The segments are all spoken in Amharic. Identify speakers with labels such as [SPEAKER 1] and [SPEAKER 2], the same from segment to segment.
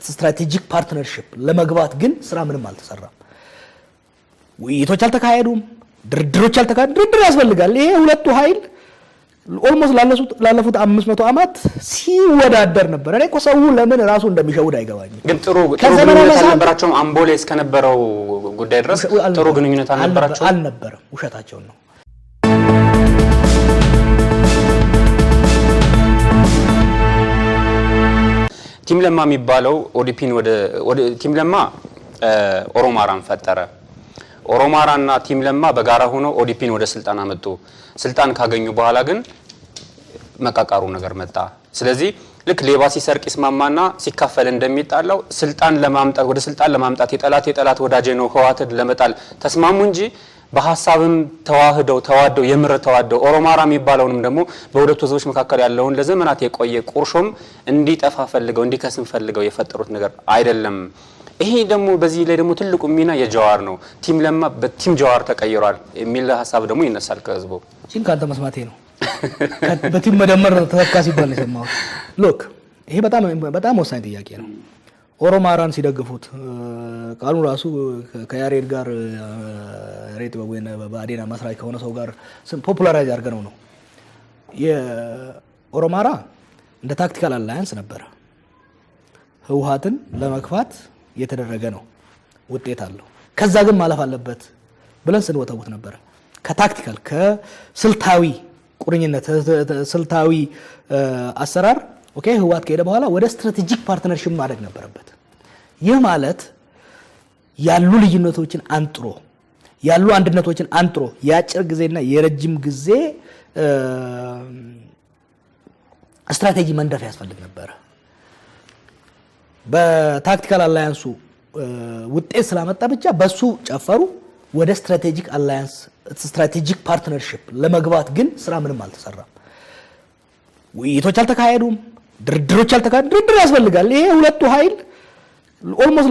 [SPEAKER 1] ስትራቴጂክ ፓርትነርሺፕ ለመግባት ግን ስራ ምንም አልተሰራም። ውይይቶች አልተካሄዱም፣ ድርድሮች አልተካሄዱም። ድርድር ያስፈልጋል። ይሄ ሁለቱ ኃይል ኦልሞስት ላለፉት 500 አመት ሲወዳደር ነበር። እኔ እኮ ሰው ለምን ራሱ እንደሚሸውድ አይገባኝም።
[SPEAKER 2] ግን ጥሩ ግንኙነት አልነበራቸውም። አምቦሌ እስከነበረው ጉዳይ ድረስ ጥሩ ግንኙነት
[SPEAKER 1] አልነበረም። ውሸታቸው ነው።
[SPEAKER 2] ቲም ለማ የሚባለው ኦዲፒን ወደ ቲም ለማ ኦሮማራን ፈጠረ። ኦሮማራና ቲም ለማ በጋራ ሆኖ ኦዲፒን ወደ ስልጣን አመጡ። ስልጣን ካገኙ በኋላ ግን መቃቃሩ ነገር መጣ። ስለዚህ ልክ ሌባ ሲሰርቅ ይስማማና ሲካፈል እንደሚጣላው ስልጣን ለማምጣት ወደ ስልጣን ለማምጣት የጠላት ወዳጅ ነው ህዋትን ለመጣል ተስማሙ እንጂ በሐሳብም ተዋደው የምር ተዋደው ኦሮማራ የሚባለውንም ደግሞ በሁለቱ ህዝቦች መካከል ያለውን ለዘመናት የቆየ ቁርሾም እንዲጠፋ ፈልገው እንዲከስም ፈልገው የፈጠሩት ነገር አይደለም። ይሄ ደግሞ በዚህ ላይ ደግሞ ትልቁ ሚና የጀዋር ነው። ቲም ለማ በቲም ጀዋር ተቀይሯል የሚል ሐሳብ ደግሞ ይነሳል ከህዝቡ።
[SPEAKER 1] ቺን ካንተ መስማቴ ነው። በቲም መደመር ተወካሲ ባል ነው። ሎክ ይሄ በጣም ወሳኝ ጥያቄ ነው። ኦሮማራን ሲደግፉት ቃሉ ራሱ ከያሬድ ጋር ሬት በአዴና መስራች ከሆነ ሰው ጋር ፖፑላራይዝ አድርገነው ነው። የኦሮማራ እንደ ታክቲካል አላያንስ ነበር። ህወሓትን ለመክፋት የተደረገ ነው። ውጤት አለው። ከዛ ግን ማለፍ አለበት ብለን ስንወተውት ነበር። ከታክቲካል ከስልታዊ ቁርኝነት ስልታዊ አሰራር ኦኬ ህወሓት ከሄደ በኋላ ወደ ስትራቴጂክ ፓርትነርሺፕ ማድረግ ነበረበት። ይህ ማለት ያሉ ልዩነቶችን አንጥሮ ያሉ አንድነቶችን አንጥሮ የአጭር ጊዜና የረጅም ጊዜ ስትራቴጂ መንደፍ ያስፈልግ ነበር። በታክቲካል አላያንሱ ውጤት ስላመጣ ብቻ በሱ ጨፈሩ። ወደ ስትራቴጂክ አላያንስ ስትራቴጂክ ፓርትነርሺፕ ለመግባት ግን ስራ ምንም አልተሰራም። ውይይቶች አልተካሄዱም፣ ድርድሮች አልተካሄዱም። ድርድር ያስፈልጋል። ይሄ ሁለቱ ኃይል ኦልሞስት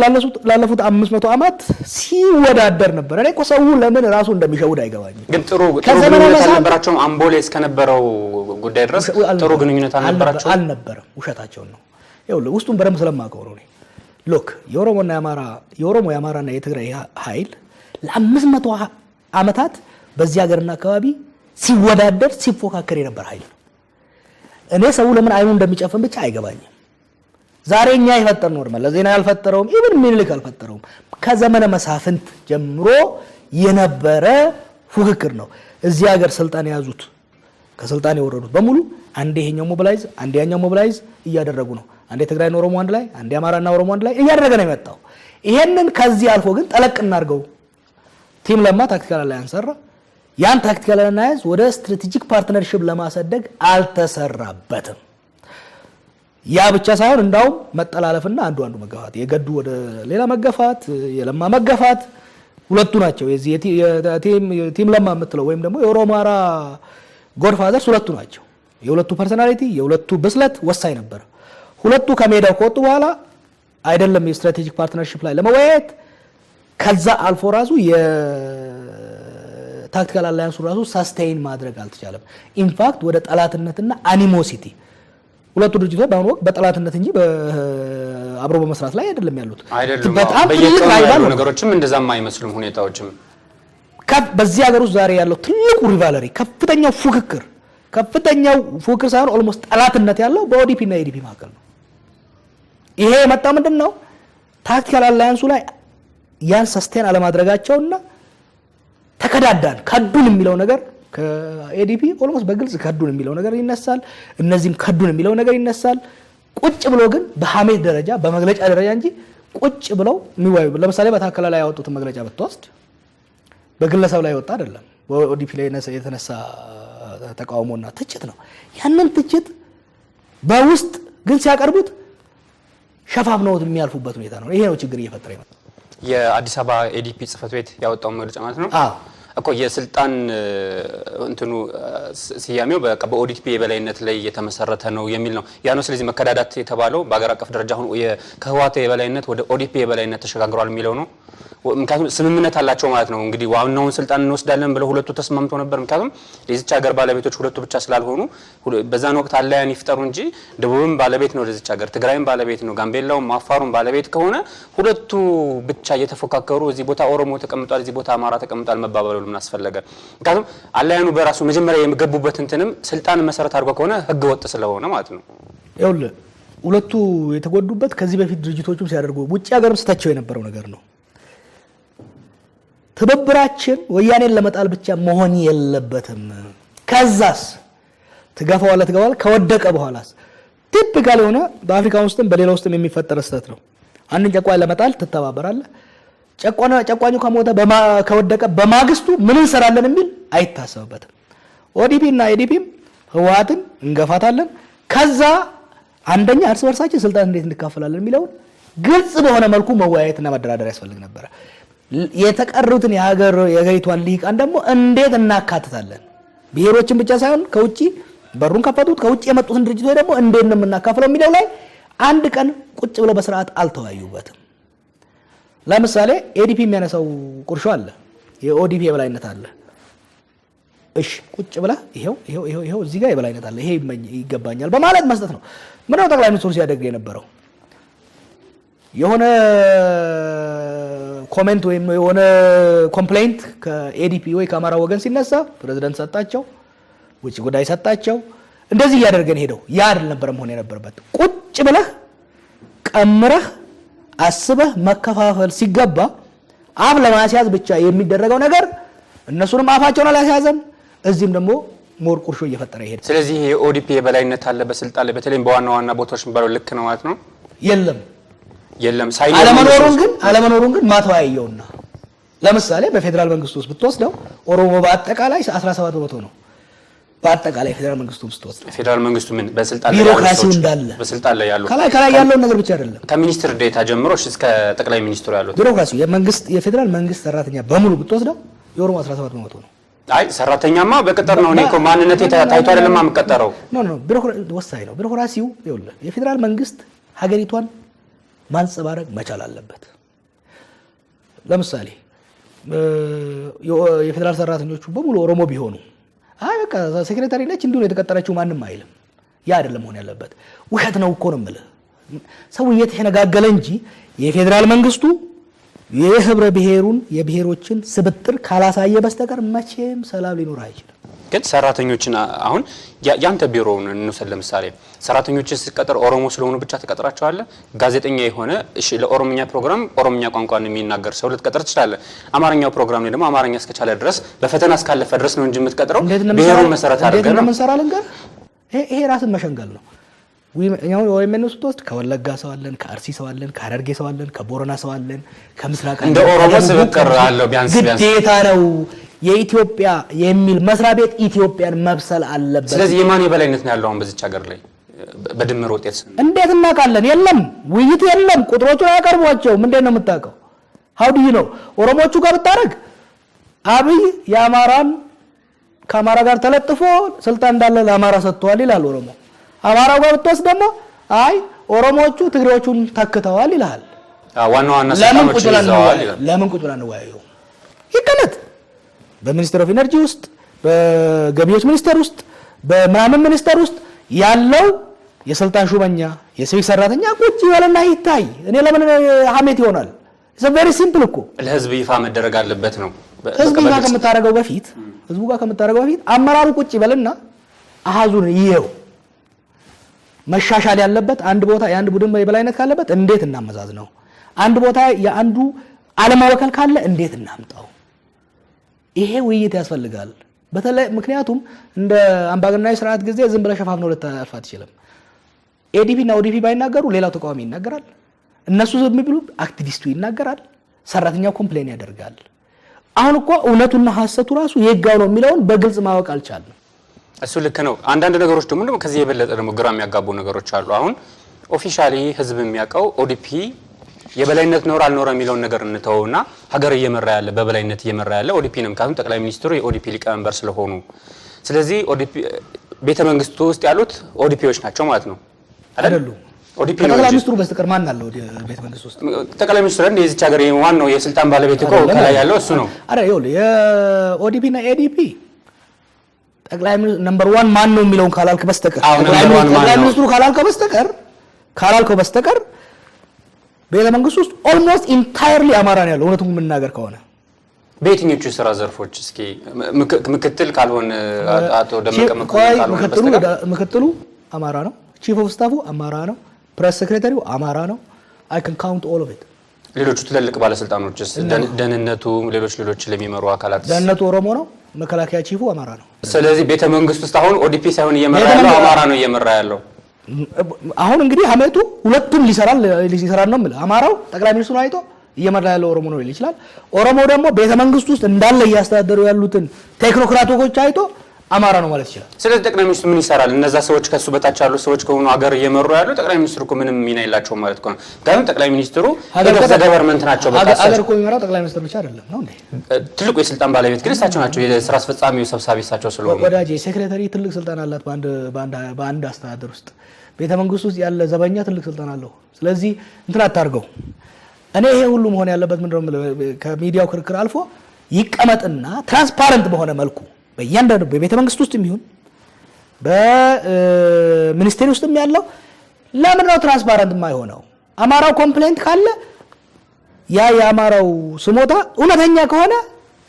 [SPEAKER 1] ላለፉት 500 አመት ሲወዳደር ነበር። እኔ እኮ ሰው ለምን ራሱ እንደሚሸውድ አይገባኝም።
[SPEAKER 2] ግን ጥሩ ግንኙነት አልነበራቸውም። አምቦሌ እስከነበረው ጉዳይ ድረስ ጥሩ ግንኙነት
[SPEAKER 1] አልነበረም። ውሸታቸው ነው። ይኸውልህ ውስጡን በደንብ ስለማውቀው ነው። ሎክ የኦሮሞ የአማራና የትግራይ ኃይል ለ500 አመታት በዚህ ሀገርና አካባቢ ሲወዳደር ሲፎካከር የነበር ኃይል ነው። እኔ ሰው ለምን አይኑ እንደሚጨፍን ብቻ አይገባኝም። ዛሬኛ ይፈጠር ነው ማለት ለዜና ያልፈጠረውም ኢቭን ምኒልክ አልፈጠረውም። ከዘመነ መሳፍንት ጀምሮ የነበረ ፉክክር ነው። እዚህ ሀገር ስልጣን ያዙት ከስልጣን የወረዱት በሙሉ አንዴ ይሄኛው ሞቢላይዝ አንዴ ያኛው ሞቢላይዝ እያደረጉ ነው። አንዴ ትግራይና ኦሮሞ አንድ ላይ አንዴ አማራና ኦሮሞ አንድ ላይ እያደረገ ነው የመጣው። ይሄንን ከዚህ አልፎ ግን ጠለቅ እናርገው። ቲም ለማ ታክቲካል አላያንስ ሰራ። ያን ታክቲካል አላያንስ ወደ ስትራቴጂክ ፓርትነርሺፕ ለማሳደግ አልተሰራበትም። ያ ብቻ ሳይሆን እንዳው መጠላለፍና አንዱ መገፋት የገዱ ወደ ሌላ መገፋት የለማ መገፋት ሁለቱ ናቸው። የዚህ ቲም ለማ የምትለው ወይም ደግሞ የኦሮማራ ጎድፋዘርስ ሁለቱ ናቸው። የሁለቱ ፐርሰናሊቲ የሁለቱ ብስለት ወሳኝ ነበር። ሁለቱ ከሜዳው ከወጡ በኋላ አይደለም የስትራቴጂክ ፓርትነርሺፕ ላይ ለመወያየት ከዛ አልፎ ራሱ የታክቲካል አላያንሱ ራሱ ሳስቴይን ማድረግ አልተቻለም። ኢንፋክት ወደ ጠላትነትና አኒሞሲቲ ሁለቱ ድርጅቶች በአሁኑ ወቅት በጠላትነት እንጂ አብሮ በመስራት ላይ አይደለም ያሉት።
[SPEAKER 2] በጣም ትልቅ ራይቫል ነገሮችም እንደዛም አይመስሉም ሁኔታዎችም።
[SPEAKER 1] በዚህ ሀገር ውስጥ ዛሬ ያለው ትልቁ ሪቫለሪ ከፍተኛው ፉክክር ሳይሆን ኦልሞስት ጠላትነት ያለው በኦዲፒ እና ኤዲፒ መካከል ነው። ይሄ የመጣ ምንድነው ታክቲካል አላያንሱ ላይ ያን ሰስቴን አለማድረጋቸውና ተከዳዳን ከዱን የሚለው ነገር ከኤዲፒ ኦልሞስት በግልጽ ከዱን የሚለው ነገር ይነሳል። እነዚህም ከዱን የሚለው ነገር ይነሳል። ቁጭ ብሎ ግን በሐሜት ደረጃ በመግለጫ ደረጃ እንጂ ቁጭ ብለው የሚወያዩ ለምሳሌ በታከለ ላይ ያወጡት መግለጫ ብትወስድ በግለሰብ ላይ ወጣ አይደለም። በኦዲፒ ላይ የተነሳ ተቃውሞና ትችት ነው። ያንን ትችት በውስጥ ግን ሲያቀርቡት ሸፋፍነውት የሚያልፉበት ሁኔታ ነው። ይሄ ነው ችግር እየፈጠረ ይመጣ።
[SPEAKER 2] የአዲስ አበባ ኤዲፒ ጽህፈት ቤት ያወጣው መግለጫ ማለት ነው እኮ የስልጣን እንትኑ ሲያሜው በኦዲፒ የበላይነት ላይ የተመሰረተ ነው የሚል ነው። ያ ነው ስለዚህ መከዳዳት የተባለው በአገር አቀፍ ደረጃ አሁን ከህወሓት የበላይነት ወደ ኦዲፒ የበላይነት ተሸጋግሯል የሚለው ነው። ምክንያቱም ስምምነት አላቸው ማለት ነው። እንግዲህ ዋናውን ስልጣን እንወስዳለን ብለው ሁለቱ ተስማምተው ነበር። ምክንያቱም ለዚች ሀገር ባለቤቶች ሁለቱ ብቻ ስላልሆኑ በዛን ወቅት አለያን ይፍጠሩ እንጂ ደቡብም ባለቤት ነው ለዚች ሀገር፣ ትግራይም ባለቤት ነው፣ ጋምቤላውም አፋሩም ባለቤት ከሆነ ሁለቱ ብቻ እየተፎካከሩ እዚህ ቦታ ኦሮሞ ተቀምጧል፣ እዚህ ቦታ አማራ ተቀምጧል መባባሉ ምን አስፈለገ? ምክንያቱም አለያኑ በራሱ መጀመሪያ የሚገቡበት እንትንም ስልጣን መሰረት አድርጎ ከሆነ ህገ ወጥ ስለሆነ ማለት ነው።
[SPEAKER 1] ይኸውልህ ሁለቱ የተጎዱበት ከዚህ በፊት ድርጅቶቹም ሲያደርጉ ውጭ ሀገርም ስተቸው የነበረው ነገር ነው። ትብብራችን ወያኔን ለመጣል ብቻ መሆን የለበትም። ከዛስ ትገፋዋለህ ትገባዋለህ። ከወደቀ በኋላስ ቲፒካል የሆነ በአፍሪካ ውስጥም በሌላ ውስጥም የሚፈጠር ስህተት ነው። አንድን ጨቋኝ ለመጣል ትተባበራለህ። ጨቋኙ ከሞተ ከወደቀ በማግስቱ ምን እንሰራለን የሚል አይታሰብበትም። ኦዲፒ እና ኤዲፒም ህወሓትን እንገፋታለን። ከዛ አንደኛ እርስ በርሳችን ስልጣን እንዴት እንካፈላለን የሚለውን ግልጽ በሆነ መልኩ መወያየትና መደራደር ያስፈልግ ነበር። የተቀሩትን የሀገሪቷን ልሂቃን ደግሞ እንዴት እናካትታለን? ብሔሮችን ብቻ ሳይሆን ከውጪ በሩን ከፈቱት ከውጪ የመጡትን ድርጅቶች ደግሞ እንዴት ነው የምናካፍለው የሚለው ላይ አንድ ቀን ቁጭ ብለው በስርዓት አልተወያዩበትም። ለምሳሌ ኤዲፒ የሚያነሳው ቁርሾ አለ፣ የኦዲፒ የበላይነት አለ። እሺ ቁጭ ብላ ይሄው እዚህ ጋር የበላይነት አለ፣ ይሄ ይገባኛል በማለት መስጠት ነው። ምንድነው ጠቅላይ ሚኒስትሩ ሲያደርግ የነበረው? የሆነ ኮሜንት ወይም የሆነ ኮምፕሌንት ከኤዲፒ ወይ ከአማራ ወገን ሲነሳ ፕሬዝዳንት ሰጣቸው፣ ውጭ ጉዳይ ሰጣቸው፣ እንደዚህ እያደረገን ሄደው ያ አይደል ነበር መሆን የነበረበት። ቁጭ ብለህ ቀምረህ አስበህ መከፋፈል ሲገባ አፍ ለማስያዝ ብቻ የሚደረገው ነገር እነሱንም አፋቸውን አላስያዘም፣ እዚህም ደግሞ ሞር ቁርሾ እየፈጠረ ይሄድ።
[SPEAKER 2] ስለዚህ የኦዲፒ የበላይነት አለ በስልጣን ላይ በተለይም በዋና ዋና ቦታዎች የሚባለው ልክ ነው ማለት ነው። የለም አለመኖሩን ግን ማተዋየውና ለምሳሌ በፌደራል መንግስቱ ውስጥ ብትወስደው ኦሮሞ በአጠቃላይ 17% ነው። በአጠቃላይ ፌደራል መንግስቱ ውስጥ ብትወስደው ፌደራል መንግስቱ ምን በስልጣን ላይ
[SPEAKER 1] ቢሮክራሲው እንዳለ
[SPEAKER 2] በስልጣን ላይ ያለው
[SPEAKER 1] ከላይ ያለው ነገር ብቻ አይደለም።
[SPEAKER 2] ከሚኒስትር ዴታ ጀምሮ እስከ ጠቅላይ ሚኒስትሩ ያለው
[SPEAKER 1] ቢሮክራሲው የፌደራል መንግስት ሰራተኛ በሙሉ ብትወስደው የኦሮሞ 17% ነው።
[SPEAKER 2] አይ ሰራተኛማ በቅጥር ነው። እኔ እኮ ማንነቴ ታይቶ አይደለም የምቀጠረው።
[SPEAKER 1] ቢሮክራሲ ወሳኝ ነው። ቢሮክራሲው ይኸውልህ የፌደራል መንግስት ሀገሪቷን ማንጸባረቅ መቻል አለበት። ለምሳሌ የፌደራል ሰራተኞቹ በሙሉ ኦሮሞ ቢሆኑ አይ በቃ ሴክሬታሪ ነች እንዲሁ ነው የተቀጠረችው ማንም አይልም። ያ አይደለም መሆን ያለበት። ውሸት ነው እኮ ነው የምልህ። ሰው እየተነጋገለ እንጂ የፌደራል መንግስቱ የህብረ ብሔሩን የብሔሮችን ስብጥር ካላሳየ በስተቀር መቼም ሰላም ሊኖር አይችልም።
[SPEAKER 2] ግን ሰራተኞችን አሁን ያንተ ቢሮውን እንውሰድ። ለምሳሌ ሰራተኞችን ሲቀጠር ኦሮሞ ስለሆኑ ብቻ ተቀጥራቸዋለህ። ጋዜጠኛ የሆነ እሺ ለኦሮምኛ ፕሮግራም ኦሮምኛ ቋንቋን የሚናገር ሰው ልትቀጥር ትችላለህ። አማርኛው ፕሮግራም ላይ ደግሞ አማርኛ እስከቻለ ድረስ በፈተና እስካለፈ ድረስ ነው እንጂ የምትቀጥረው ብሔሩን መሰረት አድርገህ ነው።
[SPEAKER 1] ይሄ ራስን መሸንገል ነው። ወይ ምንስ ተወስድ ከወለጋ ሰው አለን፣ ከአርሲ ሰው አለን፣ ከሐረርጌ ሰው አለን፣ ከቦረና ሰው አለን፣ ከምስራቅ
[SPEAKER 2] እንደ ኦሮሞ ስብጥር አለው። ቢያንስ
[SPEAKER 1] ግዴታ ነው የኢትዮጵያ የሚል መስሪያ ቤት ኢትዮጵያን መብሰል አለበት።
[SPEAKER 2] ስለዚህ የማን የበላይነት ነው ያለው አሁን በዚች ሀገር ላይ በድምር ውጤት
[SPEAKER 1] እንዴት እናውቃለን? የለም ውይይት የለም። ቁጥሮቹን አያቀርቧቸው። ምንድን ነው የምታውቀው? how do you know? ኦሮሞቹ ጋር ብታረግ አብይ የአማራን ከአማራ ጋር ተለጥፎ ስልጣን እንዳለ ለአማራ ሰጥቷል ይላል ኦሮሞ። አማራው ጋር ብትወስድ ደግሞ አይ ኦሮሞቹ ትግሬዎቹን ተክተዋል ይላል።
[SPEAKER 2] ዋና ሰላሞች ይዘዋል ይላል።
[SPEAKER 1] ለምን ቁጭ ብለን እንወያየው? ይቀመጥ በሚኒስትር ኦፍ ኢነርጂ ውስጥ በገቢዎች ሚኒስቴር ውስጥ በምናምን ሚኒስቴር ውስጥ ያለው የስልጣን ሹመኛ የሲቪክ ሰራተኛ ቁጭ ይበልና ይታይ። እኔ ለምን ሀሜት ይሆናል? it's very simple እኮ
[SPEAKER 2] ለህዝብ ይፋ መደረግ አለበት ነው።
[SPEAKER 1] ህዝብ ጋር ከምታረገው በፊት አመራሩ ቁጭ ይበልና አሃዙን ይየው መሻሻል ያለበት አንድ ቦታ የአንድ ቡድን የበላይነት ካለበት እንዴት እናመዛዝ ነው። አንድ ቦታ የአንዱ አለማወከል ካለ እንዴት እናምጣው። ይሄ ውይይት ያስፈልጋል። በተለይ ምክንያቱም እንደ አምባገነናዊ ስርዓት ጊዜ ዝም ብለህ ሸፋፍነው ልታልፍ አትችልም። ኤዲፒ እና ኦዲፒ ባይናገሩ ሌላው ተቃዋሚ ይናገራል። እነሱ ዝም ቢሉ አክቲቪስቱ ይናገራል። ሰራተኛው ኮምፕሌን ያደርጋል። አሁን እኮ እውነቱና ሐሰቱ ራሱ የጋው ነው የሚለውን በግልጽ ማወቅ አልቻለም።
[SPEAKER 2] እሱ ልክ ነው። አንዳንድ ነገሮች ደግሞ ከዚህ የበለጠ ደግሞ ግራ የሚያጋቡ ነገሮች አሉ። አሁን ኦፊሻሊ ህዝብ የሚያውቀው ኦዲፒ የበላይነት ኖር አልኖር የሚለውን ነገር እንተውና ሀገር እየመራ ያለ በበላይነት እየመራ ያለ ኦዲፒ ነው። ምክንያቱም ጠቅላይ ሚኒስትሩ የኦዲፒ ሊቀመንበር ስለሆኑ፣ ስለዚህ ኦዲፒ ቤተ መንግስቱ ውስጥ ያሉት ኦዲፒዎች ናቸው ማለት ነው
[SPEAKER 1] አይደሉም?
[SPEAKER 2] ኦዲፒ
[SPEAKER 1] ከጠቅላይ ሚኒስትሩ በስተቀር ማን አለ ወደ ቤተ መንግስት ውስጥ?
[SPEAKER 2] ጠቅላይ ሚኒስትሩ እንደ የዚች ሀገር ዋናው የስልጣን ባለቤት እኮ ከላይ ያለው እሱ ነው።
[SPEAKER 1] አረ ይኸውልህ የኦዲፒ እና ኤዲፒ ጠቅላይ ሚኒስትሩ ነምበር 1 ማን ነው የሚለውን ካላልክ በስተቀር ጠቅላይ ሚኒስትሩ ካላልከው በስተቀር ቤተ መንግስት ውስጥ ኦልሞስት ኢንታየርሊ አማራ ነው ያለው። እውነቱን የምናገር ከሆነ
[SPEAKER 2] በየትኞቹ የሥራ ዘርፎች እስኪ ምክትል ካልሆነ አቶ ደመቀ መኮንን
[SPEAKER 1] ምክትሉ አማራ ነው፣ ቺፍ ኦፍ ስታፉ አማራ ነው፣ ፕሬስ ሴክሬታሪው አማራ ነው። አይ ካን ካውንት ኦል ኦፍ ኢት።
[SPEAKER 2] ሌሎቹ ትልልቅ ባለስልጣኖችስ ደህንነቱ፣ ሌሎች ለሚመሩ አካላት
[SPEAKER 1] ደህንነቱ ኦሮሞ ነው፣ መከላከያ ቺፉ አማራ ነው።
[SPEAKER 2] ስለዚህ ቤተ መንግስት ውስጥ አሁን ኦዲፒ ሳይሆን እየመራ ያለው አማራ ነው እየመራ ያለው።
[SPEAKER 1] አሁን እንግዲህ ሀሜቱ ሁለቱም ሊሰራ ነው ማለት አማራው ጠቅላይ ሚኒስትሩን አይቶ እየመራ ያለው ኦሮሞ ነው ሊል ይችላል። ኦሮሞ ደግሞ ቤተ መንግስት ውስጥ እንዳለ እያስተዳደሩ ያሉትን ቴክኖክራቶች አይቶ አማራ ነው ማለት ይችላል።
[SPEAKER 2] ስለዚህ ጠቅላይ ሚኒስትሩ ምን ይሰራል? እነዛ ሰዎች ከሱ በታች ያሉ ሰዎች ከሆኑ ሀገር እየመሩ ያሉ ጠቅላይ ሚኒስትሩ እኮ ምንም ሚና የላቸውም ማለት ነው። ግን ጠቅላይ ሚኒስትሩ ገቨርንመንት ናቸው። በቃ
[SPEAKER 1] ሀገር እኮ የሚመራው ጠቅላይ ሚኒስትር ብቻ አይደለም ነው እንዴ?
[SPEAKER 2] ትልቁ የስልጣን ባለቤት ግን እሳቸው ናቸው። የስራ አስፈጻሚው ሰብሳቢ እሳቸው ስለሆኑ
[SPEAKER 1] ወዳጄ ሴክሬታሪ ትልቅ ስልጣን አላት በአንድ አስተዳደር ውስጥ። ቤተ መንግስት ውስጥ ያለ ዘበኛ ትልቅ ስልጣን አለው። ስለዚህ እንትን አታርገው። እኔ ይሄ ሁሉ መሆን ያለበት ምንድነው ከሚዲያው ክርክር አልፎ ይቀመጥና ትራንስፓረንት በሆነ መልኩ በእያንዳንዱ በቤተ መንግስት ውስጥ የሚሆን በሚኒስቴር ውስጥም ያለው ለምን ነው ትራንስፓረንት የማይሆነው? አማራው ኮምፕሌንት ካለ ያ የአማራው ስሞታ እውነተኛ ከሆነ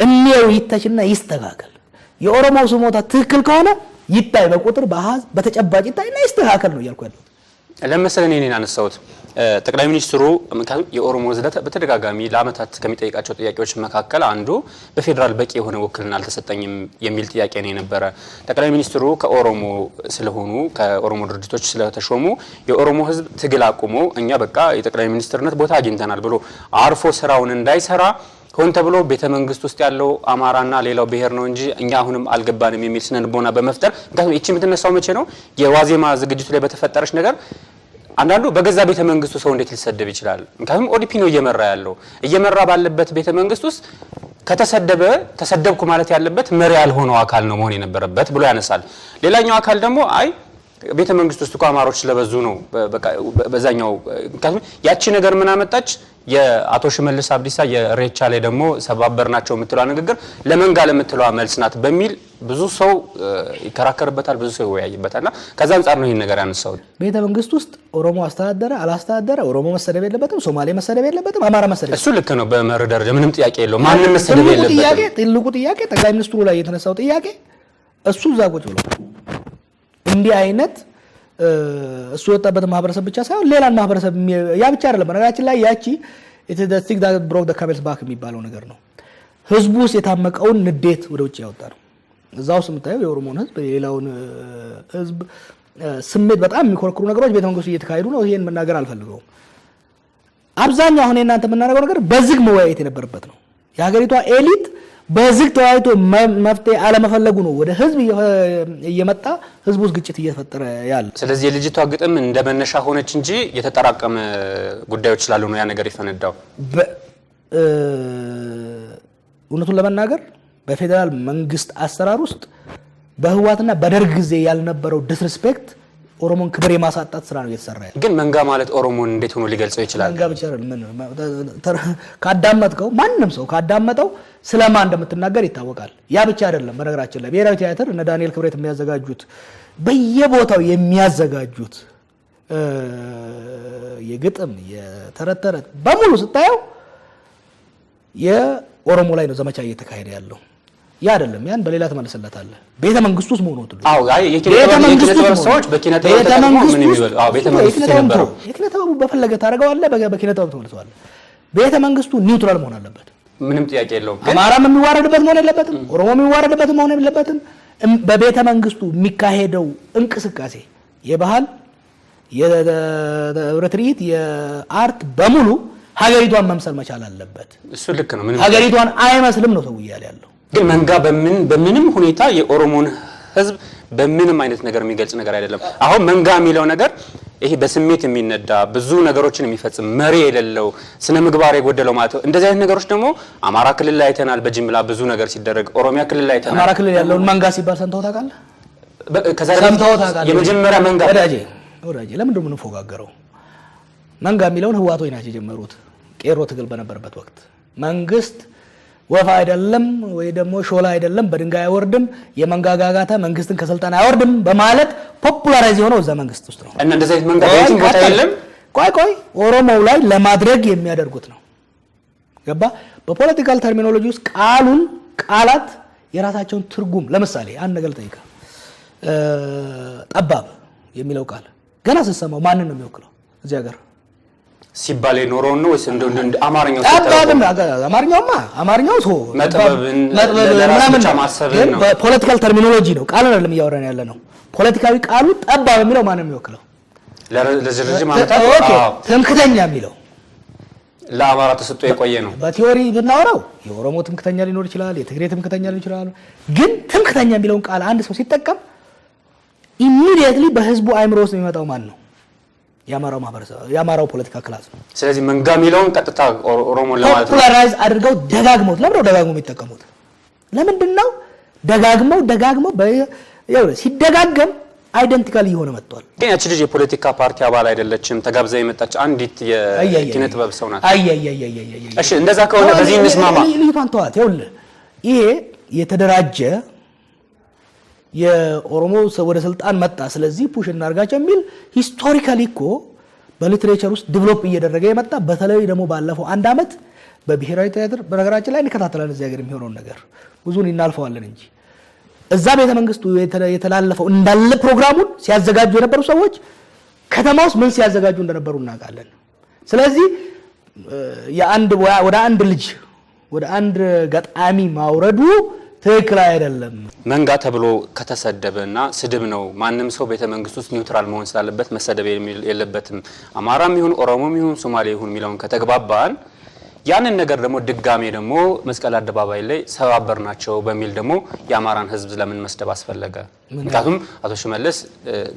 [SPEAKER 1] እኔው ይተችና ይስተካከል። የኦሮሞው ስሞታ ትክክል ከሆነ ይታይ፣ በቁጥር በአሃዝ በተጨባጭ ይታይና ይስተካከል ነው እያልኩ ያለው።
[SPEAKER 2] ለምሳሌ እኔን አነሳሁት ጠቅላይ ሚኒስትሩ የኦሮሞ ሕዝብ በተደጋጋሚ ለአመታት ከሚጠይቃቸው ጥያቄዎች መካከል አንዱ በፌዴራል በቂ የሆነ ውክልና አልተሰጠኝም የሚል ጥያቄ ነው የነበረ። ጠቅላይ ሚኒስትሩ ከኦሮሞ ስለሆኑ ከኦሮሞ ድርጅቶች ስለተሾሙ የኦሮሞ ሕዝብ ትግል አቁሞ እኛ በቃ የጠቅላይ ሚኒስትርነት ቦታ አግኝተናል ብሎ አርፎ ስራውን እንዳይሰራ ሆን ተብሎ ቤተ መንግስት ውስጥ ያለው አማራና ሌላው ብሔር ነው እንጂ እኛ አሁንም አልገባንም የሚል ስነልቦና በመፍጠር ምክንያቱም እቺ የምትነሳው መቼ ነው? የዋዜማ ዝግጅቱ ላይ በተፈጠረች ነገር አንዳንዱ በገዛ ቤተ መንግስቱ ሰው እንዴት ሊሰደብ ይችላል? ምክንያቱም ኦዲፒ ነው እየመራ ባለበት ቤተ መንግስት ውስጥ ከተሰደበ ተሰደብኩ ማለት ያለበት መሪ ያልሆነው አካል ነው መሆን የነበረበት ብሎ ያነሳል። ሌላኛው አካል ደግሞ አይ ቤተ መንግስት ውስጥ አማሮች ስለበዙ ነው በቃ በዛኛው ምክንያቱም ያቺ ነገር ምን አመጣች? የአቶ ሽመልስ አብዲሳ የሬቻ ላይ ደግሞ ሰባበርናቸው የምትለው ንግግር ለመንጋ ለምትለው መልስ ናት በሚል ብዙ ሰው ይከራከርበታል፣ ብዙ ሰው ይወያይበታልና ከዛ አንፃር ነው ይሄን ነገር ያነሳው። ቤተ
[SPEAKER 1] መንግስት ውስጥ ኦሮሞ አስተዳደረ አላስተዳደረ ኦሮሞ መሰደብ የለበትም፣ ሶማሌ መሰደብ የለበትም፣ አማራ መሰደብ
[SPEAKER 2] እሱ ልክ ነው። በመርህ ደረጃ ምንም ጥያቄ የለውም። ማንንም መሰደብ የለበትም።
[SPEAKER 1] ትልቁ ጥያቄ ጠቅላይ ሚኒስትሩ ላይ የተነሳው ጥያቄ እሱ እዛ ቁጭ ብሎ እንዲህ አይነት እሱ ወጣበት ማህበረሰብ ብቻ ሳይሆን ሌላን ማህበረሰብ ያ ብቻ አይደለም። በነገራችን ላይ ያቺ it is the stick that broke the camel's back የሚባለው ነገር ነው። ህዝቡ ውስጥ የታመቀውን ንዴት ወደ ውጭ ያወጣ ነው። እዛው ስምታየው የኦሮሞን ህዝብ የሌላውን ህዝብ ስሜት በጣም የሚኮረኩሩ ነገሮች ቤተ መንግስቱ እየተካሄዱ ነው። ይሄን መናገር አልፈልገውም። አብዛኛው አሁን እናንተ የምናደርገው ነገር በዝግ መወያየት የነበረበት ነው። የሀገሪቷ ኤሊት በዝግ ተወያይቶ መፍትሄ አለመፈለጉ ነው ወደ ህዝብ እየመጣ ህዝቡ ውስጥ ግጭት እየፈጠረ ያለ።
[SPEAKER 2] ስለዚህ የልጅቷ ግጥም እንደመነሻ ሆነች እንጂ የተጠራቀመ ጉዳዮች ስላሉ ነው ያ ነገር ይፈነዳው።
[SPEAKER 1] እውነቱን ለመናገር በፌደራል መንግስት አሰራር ውስጥ በህዋትና በደርግ ጊዜ ያልነበረው ዲስሪስፔክት ኦሮሞን ክብር የማሳጣት ስራ ነው እየተሰራ ያለው።
[SPEAKER 2] ግን መንጋ ማለት ኦሮሞን እንዴት ሆኖ ሊገልጸው ይችላል?
[SPEAKER 1] መንጋ ብቻ አይደለም። ካዳመጥከው ማንንም ሰው ካዳመጠው ስለማን እንደምትናገር ይታወቃል። ያ ብቻ አይደለም። በነገራችን ላይ ብሔራዊ ቲያትር እነ ዳንኤል ክብረት የሚያዘጋጁት በየቦታው የሚያዘጋጁት የግጥም የተረተረት በሙሉ ስታየው የኦሮሞ ላይ ነው ዘመቻ እየተካሄደ ያለው። ያ አይደለም። ያን በሌላ ተመለሰለታል። ቤተ መንግስት ውስጥ መሆኑ ነው።
[SPEAKER 2] አዎ አይ የኪነጥበብ ሰዎች በኪነጥበብ ተጠቅመው ምን የሚበሉ ቤተ መንግስት የነበረው
[SPEAKER 1] የኪነጥበብ በፈለገ ታረጋዋለህ። በኪነጥበብ ተመልሰዋል። ቤተ መንግስቱ ኒውትራል መሆን አለበት።
[SPEAKER 2] ምንም ጥያቄ የለውም።
[SPEAKER 1] አማራም የሚዋረድበት መሆን የለበትም። ኦሮሞም የሚዋረድበት መሆን የለበትም። በቤተ መንግስቱ የሚካሄደው እንቅስቃሴ የባህል የትርኢት የአርት በሙሉ ሀገሪቷን መምሰል መቻል አለበት።
[SPEAKER 2] እሱ ልክ ነው። ምንም
[SPEAKER 1] ሀገሪቷን አይመስልም ነው ሰው እያለ ያለው።
[SPEAKER 2] ግን መንጋ በምንም ሁኔታ የኦሮሞን ህዝብ በምንም አይነት ነገር የሚገልጽ ነገር አይደለም። አሁን መንጋ የሚለው ነገር ይሄ በስሜት የሚነዳ ብዙ ነገሮችን የሚፈጽም መሪ የሌለው ስነ ምግባር የጎደለው ማለት ነው። እንደዚህ አይነት ነገሮች ደግሞ አማራ ክልል ላይ አይተናል። በጅምላ ብዙ ነገር ሲደረግ ኦሮሚያ ክልል ላይ አይተናል።
[SPEAKER 1] አማራ ክልል ያለውን መንጋ ሲባል ሰምተው ታውቃለህ?
[SPEAKER 2] ከዛ የመጀመሪያ መንጋ
[SPEAKER 1] ወዳጄ ለምንድን ነው የምንፎጋገረው? መንጋ የሚለውን ህዋቶች ናቸው የጀመሩት ቄሮ ትግል በነበረበት ወቅት መንግስት ወፋ አይደለም ወይ ደግሞ ሾላ አይደለም በድንጋይ አይወርድም የመንጋ ጋጋታ መንግስትን ከስልጣን አይወርድም በማለት ፖፑላራይዝ የሆነው እዛ መንግስት ውስጥ ነው
[SPEAKER 2] እና እንደዚህ መንጋ ቤትም ቦታ የለም
[SPEAKER 1] ቆይ ኦሮሞው ላይ ለማድረግ የሚያደርጉት ነው ገባ በፖለቲካል ተርሚኖሎጂ ውስጥ ቃላት የራሳቸውን ትርጉም ለምሳሌ አንድ ነገር ጠይቃ ጠባብ የሚለው ቃል ገና ስትሰማው ማንን ነው የሚወክለው እዚህ ሀገር
[SPEAKER 2] ሲባል የኖረው ነው ወይስ እንደ አማርኛው
[SPEAKER 1] ጠባብም አማርኛው ሰው
[SPEAKER 2] መጥበብን
[SPEAKER 1] ምናምን በፖለቲካል ተርሚኖሎጂ ነው ቃል አይደለም እያወራን ያለ ነው ፖለቲካዊ ቃሉ ጠባብ የሚለው ማንን ነው የሚወክለው
[SPEAKER 2] ለረጅም ዓመታት
[SPEAKER 1] ትምክተኛ የሚለው
[SPEAKER 2] ለአማራ ተሰጥቶ የቆየ ነው
[SPEAKER 1] በቲዮሪ ብናወራው የኦሮሞ ትምክተኛ ሊኖር ይችላል የትግሬ ትምክተኛ ሊኖር ይችላል ግን ትምክተኛ የሚለውን ቃል አንድ ሰው ሲጠቀም ኢሚዲየትሊ በህዝቡ አይምሮ ውስጥ የሚመጣው ማን ነው ያማራው ማህበረሰብ ያማራው ፖለቲካ ክላስ ነው
[SPEAKER 2] ስለዚህ መንጋ የሚለውን ቀጥታ ኦሮሞ ለማለት ነው
[SPEAKER 1] ፖፑላራይዝ አድርገው ደጋግመው የሚጠቀሙት ለምንድነው ደጋግመው ሲደጋገም አይደንቲካሊ የሆነ መጥቷል
[SPEAKER 2] ግን ያቺ ልጅ የፖለቲካ ፓርቲ አባል አይደለችም ተጋብዛ የመጣች አንዲት የኪነ ጥበብ ሰው ናት እሺ እንደዛ ከሆነ በዚህ እንስማማ
[SPEAKER 1] ልዩቷን ተዋት ይኸውልህ ይሄ የተደራጀ የኦሮሞ ወደ ስልጣን መጣ ስለዚህ ፑሽ እናርጋቸው የሚል ሂስቶሪካሊ እኮ በሊትሬቸር ውስጥ ዲቨሎፕ እየደረገ የመጣ በተለይ ደግሞ ባለፈው አንድ አመት በብሔራዊ ቲያትር በነገራችን ላይ እንከታተላለን እዚህ ሀገር የሚሆነው ነገር ብዙን እናልፈዋለን እንጂ እዛ ቤተ መንግስቱ የተላለፈው እንዳለ ፕሮግራሙን ሲያዘጋጁ የነበሩ ሰዎች ከተማ ውስጥ ምን ሲያዘጋጁ እንደነበሩ እናውቃለን ስለዚህ ወደ አንድ ገጣሚ ማውረዱ ትክክል አይደለም
[SPEAKER 2] መንጋ ተብሎ ከተሰደበና ስድብ ነው ማንም ሰው ቤተ መንግስት ውስጥ ኒውትራል መሆን ስላለበት መሰደብ የለበትም አማራም ይሁን ኦሮሞም ይሁን ሶማሌ ይሁን ሚላውን ከተግባባን ያንን ነገር ደግሞ ድጋሜ ደግሞ መስቀል አደባባይ ላይ ሰባበርናቸው በሚል ደግሞ የአማራን ህዝብ ለምን መስደብ አስፈለገ ምክንያቱም አቶ ሽመልስ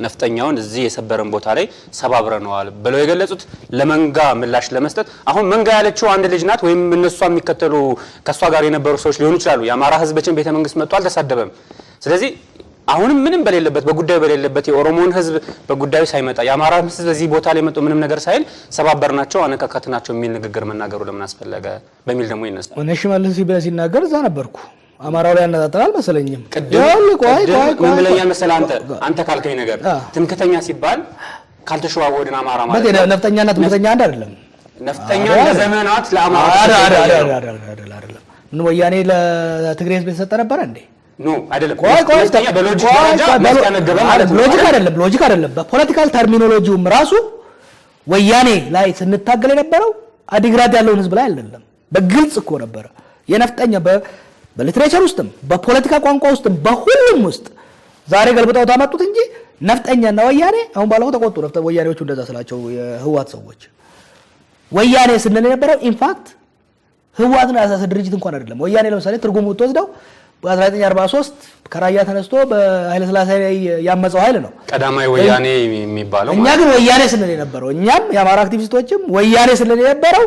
[SPEAKER 2] ነፍጠኛውን እዚህ የሰበረን ቦታ ላይ ሰባብረነዋል ብለው የገለጹት ለመንጋ ምላሽ ለመስጠት አሁን መንጋ ያለችው አንድ ልጅ ናት ወይም እነሱ የሚከተሉ ከሷ ጋር የነበሩ ሰዎች ሊሆኑ ይችላሉ የአማራ ህዝብችን ቤተ መንግስት መጥቶ አልተሳደበም ስለዚህ አሁንም ምንም በሌለበት በጉዳዩ በሌለበት የኦሮሞን ህዝብ በጉዳዩ ሳይመጣ የአማራ ህዝብ በዚህ ቦታ ላይ መጥቶ ምንም ነገር ሳይል ሰባበርናቸው አነካካትናቸው የሚል ንግግር መናገሩ ለምን አስፈለገ በሚል ደግሞ ይነሳል
[SPEAKER 1] እኔ ሽመልስ ሲናገር እዛ ነበርኩ አማራው ላይ ያነጣጣል መሰለኝም
[SPEAKER 2] ቆይ ምን ብለኛል መሰለ አንተ ካልከኝ ነገር ትምክተኛ ሲባል ካልተሸዋወድን አማራ ማለት
[SPEAKER 1] ነው ነፍጠኛና ትምክተኛ አንድ አይደለም
[SPEAKER 2] ነፍጠኛ ለዘመናት ለአማራ
[SPEAKER 1] አይደለም ምን ወያኔ ለትግሬ ህዝብ የተሰጠ ነበር እንዴ
[SPEAKER 2] ኖ አይደለም ነፍጠኛ በሎጂክ ደረጃ መስቀነገበ ማለት ነው
[SPEAKER 1] ሎጂክ አይደለም በፖለቲካል ተርሚኖሎጂውም ራሱ ወያኔ ላይ ስንታገል የነበረው አዲግራት ያለውን ህዝብ ላይ አይደለም በግልጽ እኮ ነበር የነፍጠኛ በሊትሬቸር ውስጥም በፖለቲካ ቋንቋ ውስጥም በሁሉም ውስጥ ዛሬ ገልብጠው ታመጡት እንጂ ነፍጠኛና ወያኔ አሁን ባለፈው ተቆጡ ወያኔዎቹ እንደዛ ስላቸው የህዋት ሰዎች ወያኔ ስንል የነበረው ኢንፋክት ህዋትን አሳሰ ድርጅት እንኳን አይደለም ወያኔ ለምሳሌ ትርጉሙ ተወስደው በ1943 ከራያ ተነስቶ በኃይለ ሥላሴ ላይ ያመፀው ኃይል ነው
[SPEAKER 2] ቀዳማዊ ወያኔ የሚባለው
[SPEAKER 1] እኛ ግን ወያኔ ስንል የነበረው እኛም የአማራ አክቲቪስቶችም ወያኔ ስንል የነበረው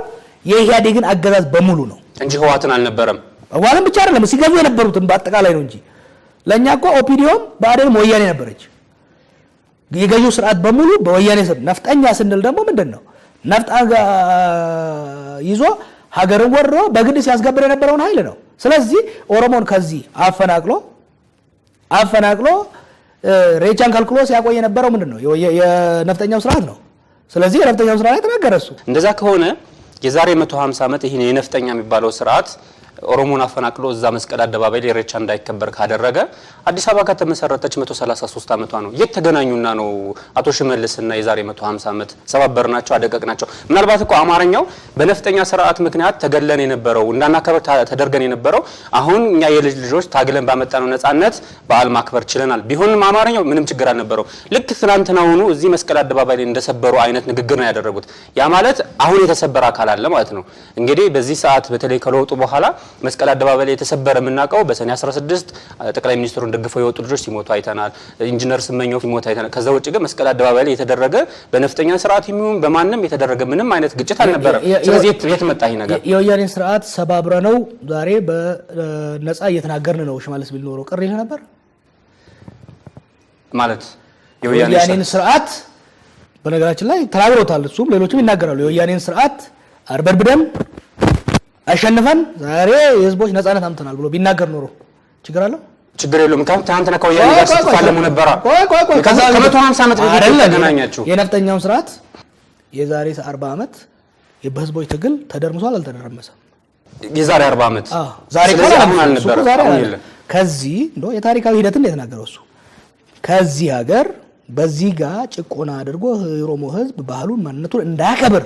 [SPEAKER 1] የኢህአዴግን አገዛዝ በሙሉ ነው
[SPEAKER 2] እንጂ ህዋትን አልነበረም
[SPEAKER 1] ህዋትን ብቻ አይደለም ሲገዙ የነበሩትን በአጠቃላይ ነው እንጂ ለኛ እኮ ኦፒዲዮም ባዴም ወያኔ ነበረች የገዢው ስርዓት በሙሉ በወያኔ ስር ነፍጠኛ ስንል ደግሞ ምንድነው ነፍጣ ይዞ ሀገርን ወሮ በግድ ሲያስገብር የነበረውን ኃይል ነው ስለዚህ ኦሮሞን ከዚህ አፈናቅሎ ሬቻን ካልኩሎ ሲያቆይ የነበረው ምንድነው የነፍጠኛው ስርዓት ነው ስለዚህ የነፍጠኛው ስርዓት ተናገረሱ
[SPEAKER 2] እንደዛ ከሆነ የዛሬ 150 ዓመት ይሄን የነፍጠኛ የሚባለው ስርዓት ኦሮሞን አፈናቅሎ እዛ መስቀል አደባባይ ላይ ሬቻ እንዳይከበር ካደረገ አዲስ አበባ ከተመሰረተች 133 ዓመቷ ነው የተገናኙና ነው አቶ ሽመልስና የዛሬ 150 ዓመት ሰባበርናቸው አደቀቅናቸው ምናልባት እኮ አማርኛው በነፍጠኛ ስርዓት ምክንያት ተገለን የነበረው እንዳናከበር ተደርገን የነበረው አሁን እኛ የልጅ ልጆች ታግለን ባመጣነው ነፃነት በዓል ማክበር ችለናል ቢሆንም አማርኛው ምንም ችግር አልነበረው ልክ ትናንትናውኑ እዚህ መስቀል አደባባይ ላይ እንደሰበሩ አይነት ንግግር ነው ያደረጉት ያ ማለት አሁን የተሰበረ አካል አለ ማለት ነው እንግዲህ በዚህ ሰዓት በተለይ ከለውጡ በኋላ መስቀል አደባባይ ላይ የተሰበረ ምናቀው በሰኔ 16 ጠቅላይ ሚኒስትሩን ደግፈው የወጡ ልጆች ሲሞቱ አይተናል ኢንጂነር ስመኘው ሲሞቱ አይተናል ከዛ ውጪ ግን መስቀል አደባባይ ላይ የተደረገ በነፍጠኛ ስርዓት የሚሆን በማንንም የተደረገ ምንም አይነት ግጭት አልነበረም ስለዚህ የት መጣ ይሄ ነገር
[SPEAKER 1] የወያኔን ስርዓት ሰባብረ ነው ዛሬ በነፃ እየተናገርን ነው ሽመልስ ቢል ኖሮ ቅር ይለ ነበር
[SPEAKER 2] ማለት
[SPEAKER 1] የወያኔን ስርዓት በነገራችን ላይ ተናግሮታል። እሱም ሌሎችም ይናገራሉ። የወያኔን ስርዓት አርበድብደን አሸንፈን ዛሬ የህዝቦች ነፃነት አምጥተናል ብሎ ቢናገር ኖሮ ችግር አለው?
[SPEAKER 2] ችግር የለውም። ትናንትና ከወያኔ ጋር ስትፋለሙ ነበር። ከ150 ዓመት በፊት ተገናኛችሁ።
[SPEAKER 1] የነፍጠኛውን ስርዓት የዛሬ 40 ዓመት በህዝቦች ትግል ተደርምሷል አልተደረመሰም?
[SPEAKER 2] የዛሬ 40 ዓመት
[SPEAKER 1] ዛሬ
[SPEAKER 2] አሁን አልነበረ።
[SPEAKER 1] ከዚህ እንደው የታሪካዊ ሂደትን የተናገረው እሱ ከዚህ ሀገር በዚህ ጋር ጭቆና አድርጎ የኦሮሞ ህዝብ ባህሉን ማንነቱን እንዳያከብር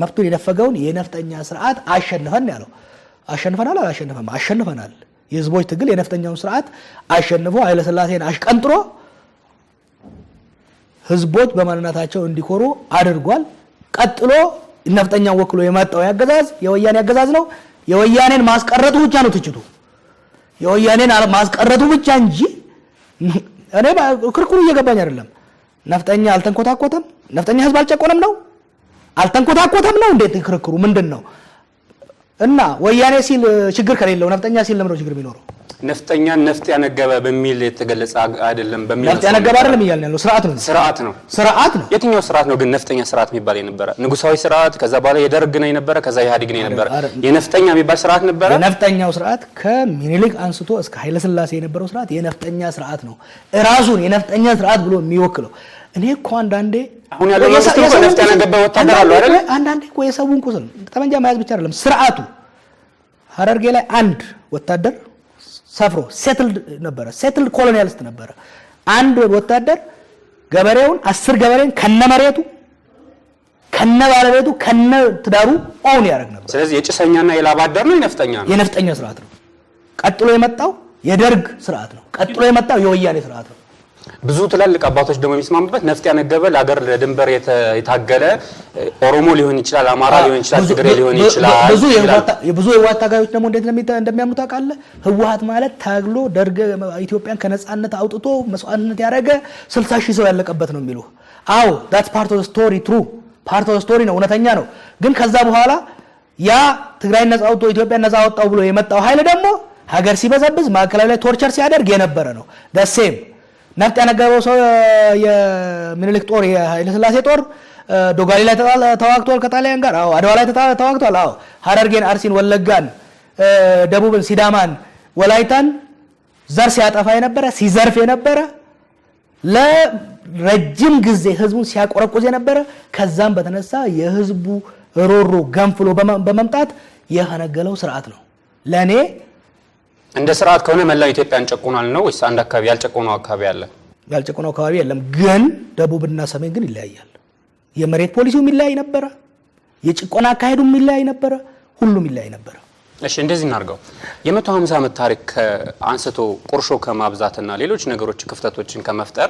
[SPEAKER 1] መብቱን የነፈገውን የነፍጠኛ ስርዓት አሸንፈን ያለው። አሸንፈናል አላሸንፈም? አሸንፈናል። የህዝቦች ትግል የነፍጠኛውን ስርዓት አሸንፎ ኃይለ ሥላሴን አሽቀንጥሮ ህዝቦች በማንነታቸው እንዲኮሩ አድርጓል። ቀጥሎ ነፍጠኛውን ወክሎ የመጣው ያገዛዝ የወያኔ አገዛዝ ነው። የወያኔን ማስቀረቱ ብቻ ነው ትችቱ። የወያኔን ማስቀረቱ ብቻ እንጂ እኔ ክርክሩ እየገባኝ አይደለም። ነፍጠኛ አልተንኮታኮተም? ነፍጠኛ ህዝብ አልጨቆነም ነው? አልተንኮታኮተም ነው? እንዴት ክርክሩ ምንድን ነው? እና ወያኔ ሲል ችግር ከሌለው ነፍጠኛ ሲል ለምን ችግር ቢኖረው?
[SPEAKER 2] ነፍጠኛ ነፍጥ ያነገበ በሚል የተገለጸ አይደለም። በሚል
[SPEAKER 1] ነፍጥ ያነገበ አይደለም እያልን ያለው ስርዓት ነው።
[SPEAKER 2] የትኛው ስርዓት ነው ግን ነፍጠኛ ስርዓት የሚባል የነበረ? ንጉሳዊ ስርዓት፣ ከዛ በኋላ የደርግ ነው የነበረ፣ ከዛ ኢህአዴግ ነው የነበረ። የነፍጠኛ የሚባል ስርዓት ነበረ።
[SPEAKER 1] የነፍጠኛው ስርዓት ከምኒልክ አንስቶ እስከ ኃይለ ሥላሴ የነበረው ስርዓት የነፍጠኛ ስርዓት ነው። እራሱን የነፍጠኛ ስርዓት ብሎ የሚወክለው እኔ እኮ አንዳንዴ
[SPEAKER 2] አሁን ያለው መንግስት እኮ ነፍጥ ያነገበ ወታደር አለው አይደል?
[SPEAKER 1] አንዳንዴ እኮ የሰውን ቁስል ጠመንጃ መያዝ ብቻ አይደለም ስርዓቱ። ሐረርጌ ላይ አንድ ወታደር ሰፍሮ ሴትልድ ኮሎኒያሊስት ነበረ። አንድ ወታደር ገበሬውን 10 ገበሬን ከነመሬቱ ከነባለቤቱ ከነትዳሩ ኦን ያደርግ ነበር።
[SPEAKER 2] ስለዚህ የጭሰኛና የላባደር ነው
[SPEAKER 1] የነፍጠኛ ስርዓት ነው። ቀጥሎ የመጣው የደርግ ስርዓት ነው። ቀጥሎ የመጣው የወያኔ ስርዓት ነው።
[SPEAKER 2] ብዙ ትላልቅ አባቶች ደግሞ የሚስማሙበት ነፍጥ ያነገበ ለሀገር ለድንበር የታገለ ኦሮሞ ሊሆን ይችላል፣ አማራ ሊሆን ይችላል፣ ትግሬ ሊሆን ይችላል።
[SPEAKER 1] ብዙ የህወሓት ታጋዮች ደግሞ እንዴት እንደሚያምኑት ታውቃለህ? ህወሓት ማለት ታግሎ ደርግ ኢትዮጵያን ከነጻነት አውጥቶ መስዋዕትነት ያደረገ 60 ሺህ ሰው ያለቀበት ነው የሚሉ። አዎ that's part of the story true part of the story ነው፣ እውነተኛ ነው። ግን ከዛ በኋላ ያ ትግራይን ነጻ አውጥቶ ኢትዮጵያን ነጻ አወጣው ብሎ የመጣው ኃይል ደግሞ ሀገር ሲበዘብዝ ማዕከላዊ ላይ ቶርቸር ሲያደርግ የነበረ ነው። the same ነፍጥ ያነገበው ሰው የሚኒልክ ጦር የኃይለ ሥላሴ ጦር ዶጋሊ ላይ ተዋግቷል ከጣሊያን ጋር። አዎ አድዋ ላይ ተዋግቷል። አዎ ሐረርጌን፣ አርሲን፣ ወለጋን፣ ደቡብን፣ ሲዳማን፣ ወላይታን ዘር ሲያጠፋ የነበረ ሲዘርፍ የነበረ ለረጅም ጊዜ ህዝቡን ሲያቆረቁዝ የነበረ ከዛም በተነሳ የህዝቡ ሮሮ ገንፍሎ በመምጣት የፈነገለው ስርዓት ነው። ለኔ
[SPEAKER 2] እንደ ስርዓት ከሆነ መላው ኢትዮጵያን ጨቁኗል ነው ወይስ አንድ አካባቢ ያልጨቆነው አካባቢ አለ?
[SPEAKER 1] ያልጨቆነው አካባቢ የለም፣ ግን ደቡብና ሰሜን ግን ይለያያል። የመሬት ፖሊሲው ይለያይ ነበረ፣ የጭቆና አካሄዱ ይለያይ ነበረ፣ ሁሉም ይለያይ ነበረ።
[SPEAKER 2] እሺ እንደዚህ እናርገው። የ150 ዓመት ታሪክ አንስቶ ቁርሾ ከማብዛትና ሌሎች ነገሮች ክፍተቶችን ከመፍጠር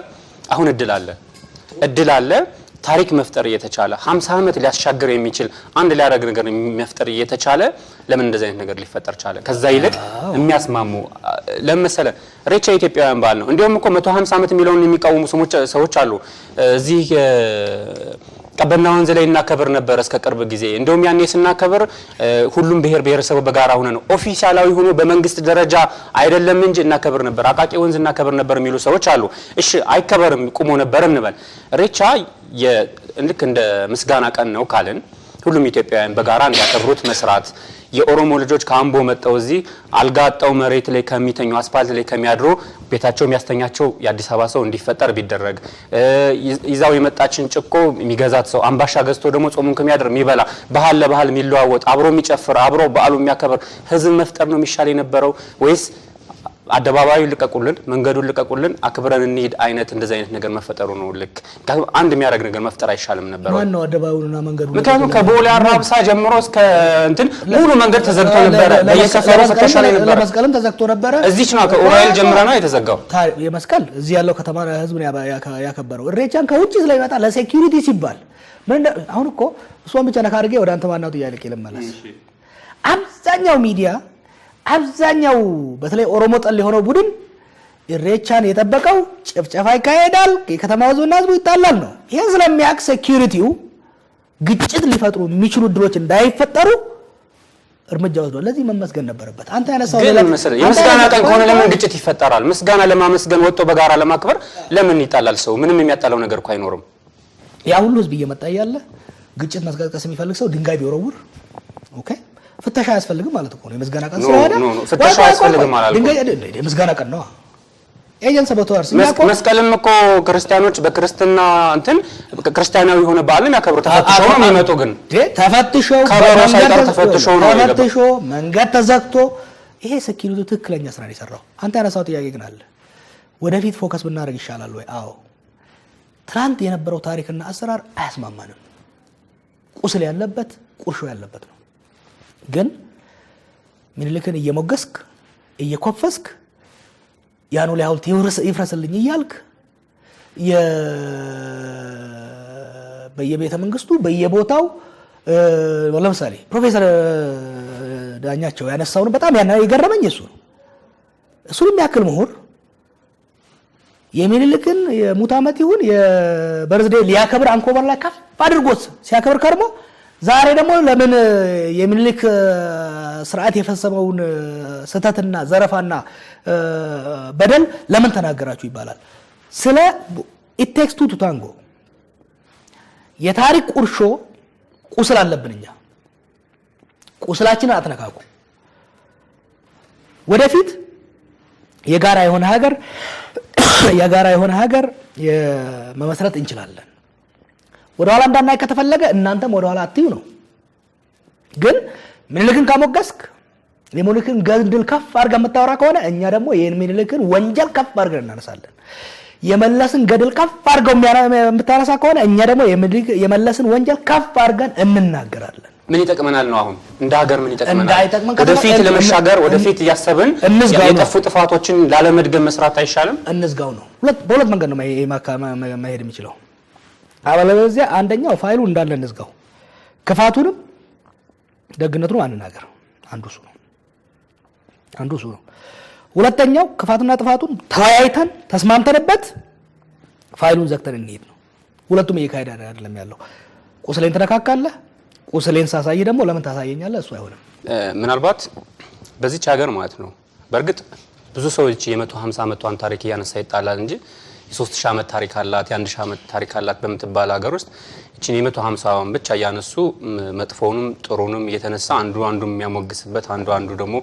[SPEAKER 2] አሁን እድል አለ ታሪክ መፍጠር እየተቻለ 50 ዓመት ሊያሻገር የሚችል አንድ ሊያደርግ ነገር መፍጠር እየተቻለ ለምን እንደዚህ አይነት ነገር ሊፈጠር ቻለ? ከዛ ይልቅ የሚያስማሙ ለምሳሌ ሬቻ ኢትዮጵያውያን በዓል ነው። እንዲያውም እኮ 150 ዓመት የሚለውን የሚቃወሙ ሰዎች አሉ። እዚህ ቀበና ወንዝ ላይ እናከብር ነበር እስከ ቅርብ ጊዜ። እንደውም ያኔ ስናከብር ሁሉም ብሔረሰቡ በጋራ ሆነ ነው ኦፊሻላዊ ሆኖ በመንግስት ደረጃ አይደለም እንጂ እናከብር ነበር፣ አቃቂ ወንዝ እናከብር ነበር የሚሉ ሰዎች አሉ። እሺ አይከበርም ቁሞ ነበር እንበል። ሬቻ ልክ እንደ ምስጋና ቀን ነው ካልን ሁሉም ኢትዮጵያውያን በጋራ እንዲያከብሩት መስራት። የኦሮሞ ልጆች ከአምቦ መጣው እዚህ አልጋጣው መሬት ላይ ከሚተኙ አስፋልት ላይ ከሚያድሩ ቤታቸው የሚያስተኛቸው የአዲስ አበባ ሰው እንዲፈጠር ቢደረግ፣ ይዛው የመጣችን ጭቆ የሚገዛት ሰው አምባሻ ገዝቶ ደግሞ ጾሙን ከሚያድር የሚበላ ባህል ለባህል የሚለዋወጥ አብሮ የሚጨፍር አብሮ በዓሉ የሚያከብር ህዝብ መፍጠር ነው የሚሻል የነበረው ወይስ አደባባዩ ልቀቁልን፣ መንገዱን ልቀቁልን፣ አክብረን እንሂድ አይነት እንደዚህ አይነት ነገር መፈጠሩ ነው? ልክ አንድ የሚያደርግ ነገር መፍጠር አይሻልም ነበር?
[SPEAKER 1] ማን ነው አደባባዩና መንገዱ?
[SPEAKER 2] ምክንያቱም ከቦሌ አራብሳ ጀምሮ እስከ እንትን ሙሉ መንገድ ተዘግቶ ነበር። በየሰፈሩ ተከሻለ ነበር።
[SPEAKER 1] ለመስቀልም ተዘግቶ ነበር።
[SPEAKER 2] እዚች ነው ከኡራኤል ጀምራ ነው የተዘጋው።
[SPEAKER 1] የመስቀል እዚህ ያለው ከተማ ህዝብን ያከበረው እሬቻን ከውጭ ስለሚመጣ ለሴኩሪቲ ሲባል አሁን እኮ እሷን ብቻ ነካ አድርጌ ወደ አንተ ማናው ጥያቄ ልመለስ። አብዛኛው ሚዲያ አብዛኛው በተለይ ኦሮሞ ጠል የሆነው ቡድን እሬቻን የጠበቀው ጭፍጨፋ ይካሄዳል፣ የከተማው ህዝብና ህዝቡ ይጣላል ነው። ይሄን ስለሚያውቅ ሴኩሪቲው ግጭት ሊፈጥሩ የሚችሉ ድሮች እንዳይፈጠሩ እርምጃ ወስዷል። ለዚህ መመስገን ነበረበት። አንተ ያነሳው
[SPEAKER 2] ሌላ መሰለኝ የምስጋና ቀን ከሆነ ለምን ግጭት ይፈጠራል? ምስጋና ለማመስገን ወጥቶ በጋራ ለማክበር ለምን ይጣላል ሰው? ምንም የሚያጣለው ነገር እኮ አይኖርም።
[SPEAKER 1] ያ ሁሉ ህዝብ እየመጣ ያለ ግጭት ማስቀስቀስ የሚፈልግ ሰው ድንጋይ ቢወረውር ኦኬ ፍተሻ አያስፈልግም ማለት እኮ ነው። የምስጋና ቀን ስለሆነ
[SPEAKER 2] ፍተሻ አያስፈልግም ማለት ነው።
[SPEAKER 1] ድንጋይ የምስጋና ቀን ነው። ኤጀንስ በተዋርስ
[SPEAKER 2] መስቀልም እኮ ክርስቲያኖች በክርስትና እንትን ክርስቲያናዊ የሆነ በዓልን ያከብሩ ተፈትሸው ነው የሚመጡ። ግን
[SPEAKER 1] ተፈትሸው መንገድ ተዘግቶ ይሄ ሴኪዩሪቲ ትክክለኛ ስራ ነው የሰራው። አንተ ያነሳው ጥያቄ ግን አለ። ወደፊት ፎከስ ብናደርግ ይሻላል ወይ? አዎ። ትናንት የነበረው ታሪክና አሰራር አያስማማንም። ቁስል ያለበት ቁርሾ ያለበት ነው። ግን ምኒልክን እየሞገስክ እየኮፈስክ ያኑ ላይ ሐውልት ይፍረስልኝ እያልክ በየቤተ መንግስቱ በየቦታው ለምሳሌ ፕሮፌሰር ዳኛቸው ያነሳውን በጣም የገረመኝ እሱ ነው። እሱን የሚያክል ምሁር የሚኒልክን የሙት ዓመት ይሁን የበርዝዴይ ሊያከብር አንኮበር ላይ ከፍ አድርጎት ሲያከብር ከርሞ ዛሬ ደግሞ ለምን የሚኒልክ ስርዓት የፈጸመውን ስተትና ዘረፋና በደል ለምን ተናገራችሁ ይባላል። ስለ it takes two to tango የታሪክ ቁርሾ ቁስል አለብንኛ። ቁስላችንን አትነካኩ። ወደፊት የጋራ የሆነ ሀገር መመስረት እንችላለን። ወደኋላ እንዳናይ ከተፈለገ እናንተም ወደኋላ አትዩ ነው። ግን ምኒልክን ካሞገስክ የሚኒልክን ገድል ከፍ አድርገን የምታወራ ከሆነ እኛ ደግሞ የሚኒልክን ወንጀል ከፍ አድርገን እናነሳለን። የመለስን ገድል ከፍ አድርገው የምታነሳ ከሆነ እኛ ደግሞ የመለስን ወንጀል ከፍ አድርገን እንናገራለን።
[SPEAKER 2] ምን ይጠቅመናል ነው አሁን እንደ ሀገር ምን ይጠቅመናል? ወደፊት ለመሻገር ወደፊት ያሰብን የጠፉ ጥፋቶችን ላለመድገም መስራት አይሻልም? እንዝጋው ነው። በሁለት መንገድ ነው መሄድ የሚችለው። አበለዚያ አንደኛው ፋይሉ እንዳለ እንዝጋው፣ ክፋቱንም ደግነቱንም አንናገር። አንዱ እሱ ነው። ሁለተኛው ክፋትና ጥፋቱን ተወያይተን ተስማምተንበት ፋይሉን ዘግተን እንሄድ ነው። ሁለቱም እየካሄደ አይደለም ያለው። ቁስሌን ተነካካለህ፣ ቁስሌን ሳሳይ ደግሞ ለምን ታሳየኛለህ? እሱ አይሆንም። ምናልባት በዚች ሀገር ማለት ነው በእርግጥ ብዙ ሰዎች የ150 ዓመቷን ታሪክ እያነሳ ይጣላል እንጂ የ3000 ዓመት ታሪክ አላት የ1000 ዓመት ታሪክ አላት በምትባል ሀገር ውስጥ እቺን የ150ን ብቻ እያነሱ መጥፎውንም ጥሩንም እየተነሳ አንዱ የሚያሞግስበት አንዱ ደግሞ